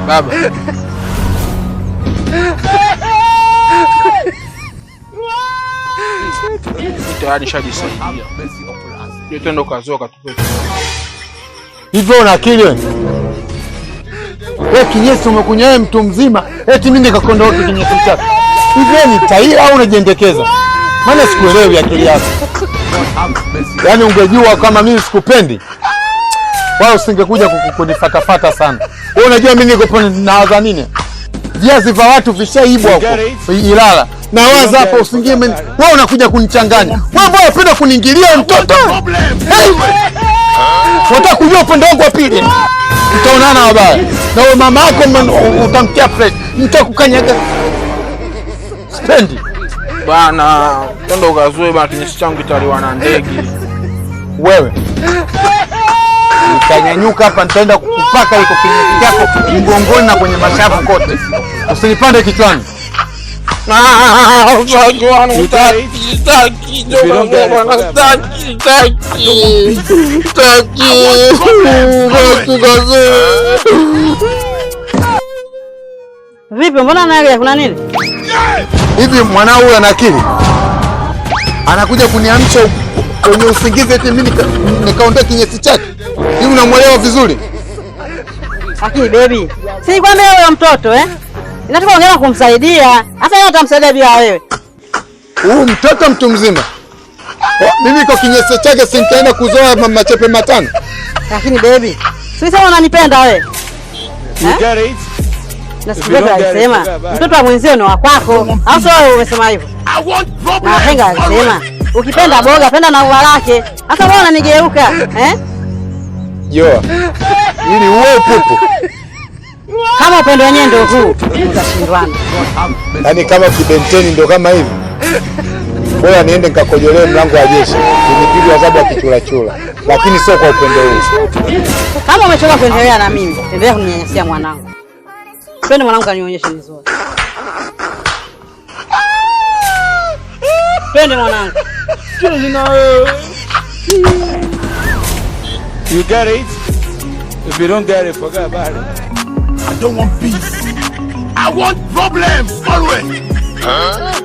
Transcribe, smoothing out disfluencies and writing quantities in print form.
Baba. Tayari shajisaidia. Ndio twende kazoka tupe. Hivyo una akili wewe? Wewe kinyesi umekunywa wewe mtu mzima, eti mimi nikakondoa kinyesi chako. Hivi ni taira au unajiendekeza? Maana sikuelewi akili yako. Yaani ungejua kama mimi sikupendi, wao usingekuja kunifatafata sana. Wewe unajua mimi niko nawaza nini? Viazi vya watu vishaibwa huko Ilala. Na waza hapo usingie mimi. Wewe unakuja kunichanganya. Wewe mbona unapenda kuniingilia mtoto? Hey! Unataka kujua upande wangu wa pili? Utaonana wabaya. Na wewe mama yako utamtia fresh. Nitakukanyaga. Spendi. Bana, twende ukazoe bana, kinyesi changu kitaliwa na ndege. Wewe. Nitanyanyuka hapa nitaenda kukupaka iko kinyesi chako mgongoni na kwenye mashavu kote. Usinipande kichwani. Vipi, mbona nalia, kuna nini? Hivi mwanao huyu ana akili? Anakuja kuniamsha kwenye usingizi eti mimi nikaondoa kinyesi chake. Hivi unamwelewa vizuri? Lakini baby, si nikwambia wewe mtoto inataka ongea kumsaidia. Hata yeye atamsaidia bila wewe. Huyu mtoto mtu mzima. Mimi kwa kinyesi chake si nitaenda kuzoa machepe matano. Lakini baby, si sasa unanipenda wewe? Na sikubeba alisema mtoto wa mwenzio ni wa kwako. Au sio wewe umesema hivyo? Na henga alisema ukipenda boga penda na ua lake. Hata wewe unanigeuka, Joa. Ili uwe pupu. Kama upendo wenyewe ndio huu, utashindwana. Yaani kama kibenteni ndio kama hivi. Bora niende nikakojolee mlango wa jeshi. Nipige adhabu ya kichulachula. Lakini sio kwa upendo huu. Kama umechoka kuendelea na mimi, endelea kuninyanyashia mwanangu. Twende mwanangu kanionyeshe vizuri. Twende mwanangu. You get it? If you don't get it, forget about it. I don't want peace. I want problems always. Huh?